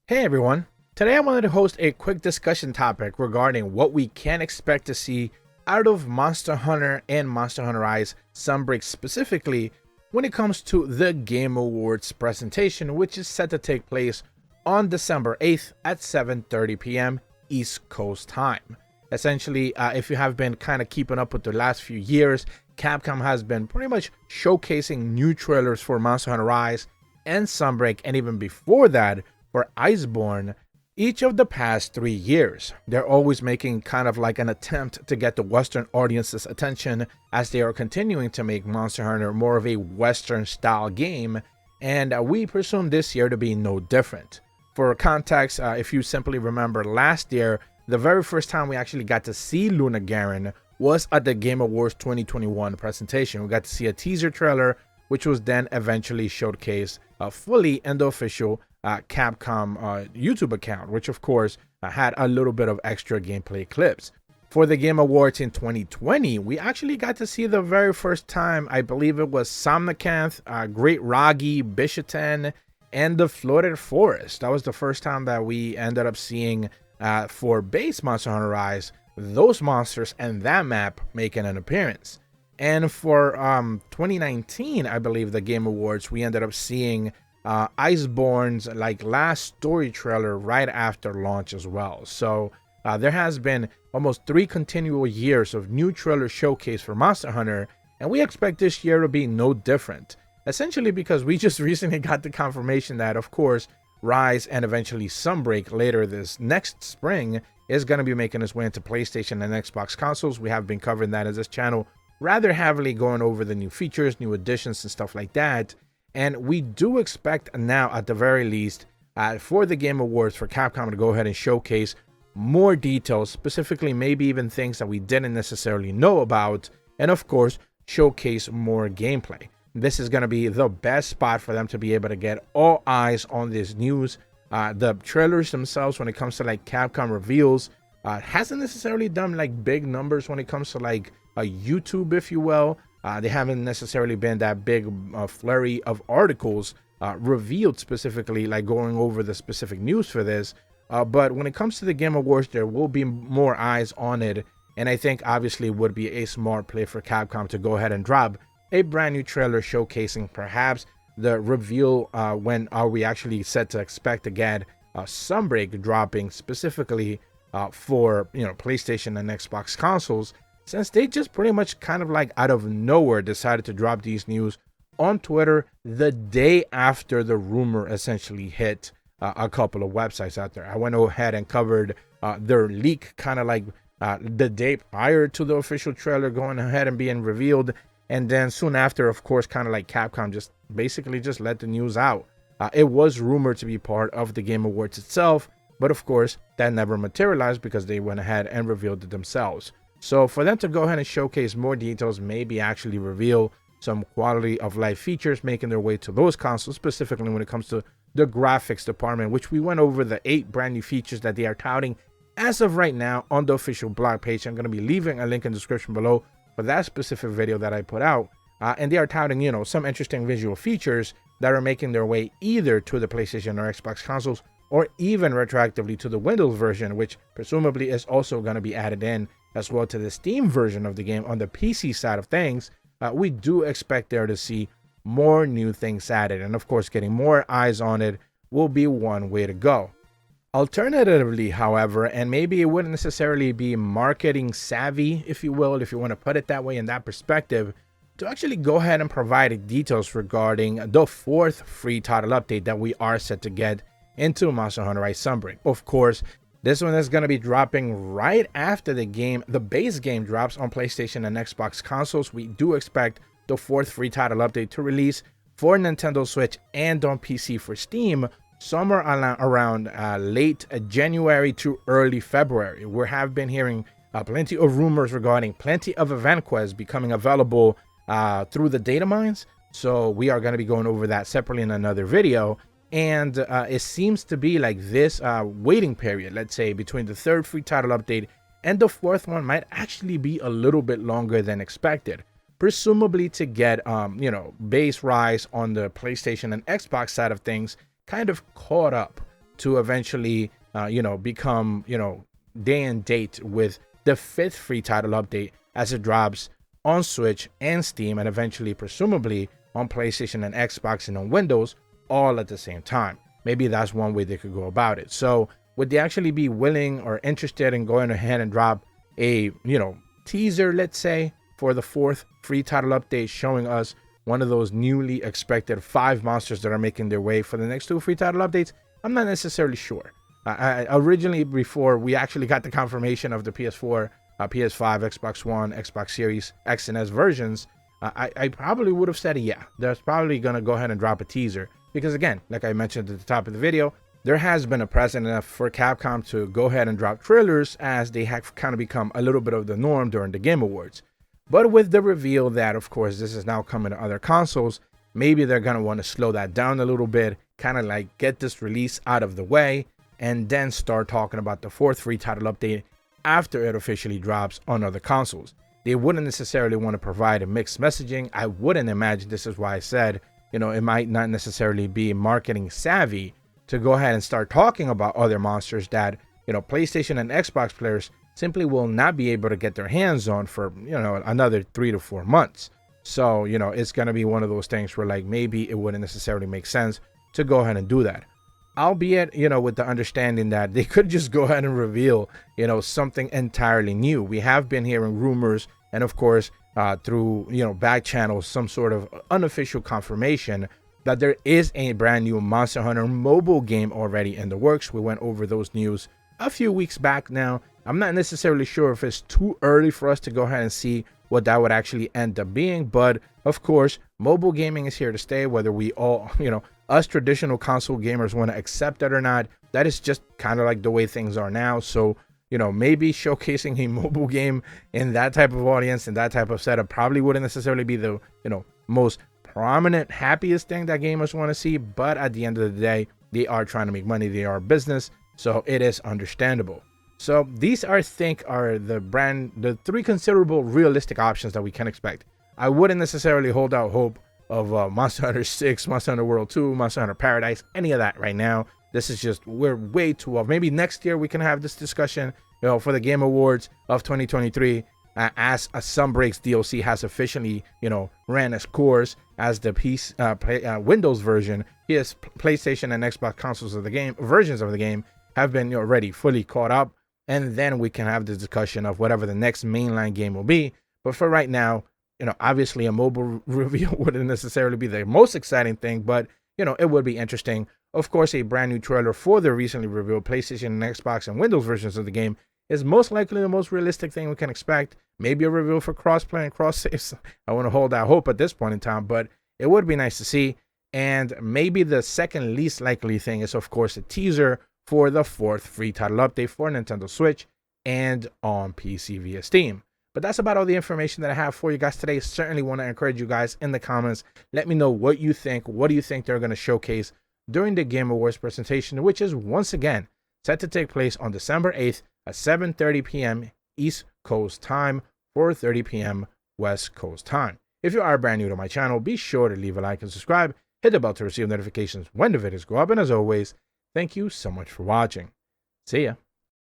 Hey everyone, today I wanted to host a quick discussion topic regarding what we can expect to see out of Monster Hunter and Monster Hunter Rise Sunbreak specifically when it comes to the Game Awards presentation, which is set to take place on December 8th at 7:30 p.m. East Coast time. Essentially, if you have been kind of keeping up with the last few years, Capcom has been pretty much showcasing new trailers for Monster Hunter Rise and Sunbreak, and even before that, for Iceborne, each of the past 3 years. They're always making kind of like an attempt to get the Western audience's attention as they are continuing to make Monster Hunter more of a Western style game, and we presume this year to be no different. For context, if you simply remember last year, the very first time we actually got to see Lunastra was at the Game Awards 2021 presentation. We got to see a teaser trailer, which was then eventually showcased fully in the official Capcom YouTube account, which of course had a little bit of extra gameplay clips. For the Game Awards in 2020, we actually got to see the very first time, I believe it was Somnicanth, Great Ragi, Bishaten, and the Floated Forest. That was the first time that we ended up seeing for base Monster Hunter Rise, those monsters and that map making an appearance. And for 2019, I believe the Game Awards, we ended up seeing Iceborne's last story trailer right after launch as well. So there has been almost 3 continual years of new trailer showcase for Monster Hunter, and we expect this year to be no different. Essentially because we just recently got the confirmation that, of course, Rise and eventually Sunbreak later this next spring is going to be making its way into PlayStation and Xbox consoles. We have been covering that as this channel rather heavily, going over the new features, new additions, and stuff like that. And we do expect now, at the very least, for the Game Awards, for Capcom to go ahead and showcase more details, specifically maybe even things that we didn't necessarily know about, and of course, showcase more gameplay. This is going to be the best spot for them to be able to get all eyes on this news. The trailers themselves, when it comes to Capcom reveals, hasn't necessarily done big numbers when it comes to a YouTube, if you will. They haven't necessarily been that big flurry of articles revealed specifically, going over the specific news for this. But when it comes to the Game Awards, there will be more eyes on it. And I think obviously it would be a smart play for Capcom to go ahead and drop a brand new trailer showcasing perhaps the reveal when are we actually set to expect to get Sunbreak dropping specifically for PlayStation and Xbox consoles, since they just pretty much kind of out of nowhere decided to drop these news on Twitter the day after the rumor essentially hit a couple of websites out there. I went ahead and covered their leak kind of the day prior to the official trailer going ahead and being revealed, and then soon after, of course, kind of Capcom just basically just let the news out. It was rumored to be part of the Game Awards itself, but of course that never materialized because they went ahead and revealed it themselves. So for them to go ahead and showcase more details, maybe actually reveal some quality of life features making their way to those consoles, specifically when it comes to the graphics department, which we went over the 8 brand new features that they are touting as of right now on the official blog page. I'm going to be leaving a link in the description below for that specific video that I put out. And they are touting, some interesting visual features that are making their way either to the PlayStation or Xbox consoles, or even retroactively to the Windows version, which presumably is also going to be added in as well to the Steam version of the game on the PC side of things. We do expect there to see more new things added, and of course getting more eyes on it will be one way to go. Alternatively, however, and maybe it wouldn't necessarily be marketing savvy, if you will, if you want to put it that way in that perspective, to actually go ahead and provide details regarding the 4th free title update that we are set to get into Monster Hunter Rise Sunbreak. Of course, this one is going to be dropping right after the base game drops on PlayStation and Xbox consoles. We do expect the 4th free title update to release for Nintendo Switch and on PC for Steam somewhere around late January to early February. We have been hearing plenty of rumors regarding plenty of event quests becoming available through the data mines. So we are going to be going over that separately in another video. And it seems to be this waiting period, let's say, between the 3rd free title update and the 4th one might actually be a little bit longer than expected. Presumably to get, base Rise on the PlayStation and Xbox side of things kind of caught up to eventually, become, day and date with the 5th free title update as it drops on Switch and Steam, and eventually, presumably, on PlayStation and Xbox and on Windows all at the same time. Maybe that's one way they could go about it. So would they actually be willing or interested in going ahead and drop a, teaser, let's say, for the 4th free title update, showing us one of those newly expected 5 monsters that are making their way for the next 2 free title updates? I'm not necessarily sure. Originally, before we actually got the confirmation of the PS4, PS5, Xbox One, Xbox Series X and S versions, I probably would have said, yeah, there's probably going to go ahead and drop a teaser. Because again, like I mentioned at the top of the video, there has been a precedent for Capcom to go ahead and drop trailers, as they have kind of become a little bit of the norm during the Game Awards. But with the reveal that, of course, this is now coming to other consoles, maybe they're going to want to slow that down a little bit, kind of like get this release out of the way, and then start talking about the 4th free title update after it officially drops on other consoles. They wouldn't necessarily want to provide a mixed messaging. I wouldn't imagine, this is why I said, it might not necessarily be marketing savvy to go ahead and start talking about other monsters that, PlayStation and Xbox players simply will not be able to get their hands on for, another 3 to 4 months. So, it's going to be one of those things where, like, maybe it wouldn't necessarily make sense to go ahead and do that. Albeit, with the understanding that they could just go ahead and reveal, something entirely new. We have been hearing rumors, and of course, through, back channels, some sort of unofficial confirmation that there is a brand new Monster Hunter mobile game already in the works. We went over those news a few weeks back now. I'm not necessarily sure if it's too early for us to go ahead and see what that would actually end up being, but of course, mobile gaming is here to stay, whether we all, us traditional console gamers want to accept that or not. That is just kind of like the way things are now. So, maybe showcasing a mobile game in that type of audience and that type of setup probably wouldn't necessarily be the, most prominent, happiest thing that gamers want to see. But at the end of the day, they are trying to make money. They are a business. So it is understandable. So these are the 3 considerable realistic options that we can expect. I wouldn't necessarily hold out hope of Monster Hunter 6, Monster Hunter World 2, Monster Hunter Paradise, any of that right now. This is just, we're way too off. Maybe next year we can have this discussion, for the Game Awards of 2023, as a Sunbreak's DLC has officially, ran its course, as the Windows version, yes, PlayStation and Xbox consoles of the game, versions of the game have been already fully caught up. And then we can have the discussion of whatever the next mainline game will be. But for right now, obviously a mobile reveal wouldn't necessarily be the most exciting thing, but, it would be interesting. Of course, a brand new trailer for the recently revealed PlayStation and Xbox and Windows versions of the game is most likely the most realistic thing we can expect. Maybe a reveal for crossplay and cross saves. I want to hold out hope at this point in time, but it would be nice to see. And maybe the second least likely thing is, of course, a teaser for the 4th free title update for Nintendo Switch and on PC via Steam. But that's about all the information that I have for you guys today. Certainly want to encourage you guys in the comments. Let me know what you think. What do you think they're going to showcase during the Game Awards presentation, which is once again set to take place on December 8th at 7:30 p.m. East Coast time, 4:30 p.m. West Coast time. If you are brand new to my channel, be sure to leave a like and subscribe. Hit the bell to receive notifications when the videos go up. And as always, thank you so much for watching. See ya.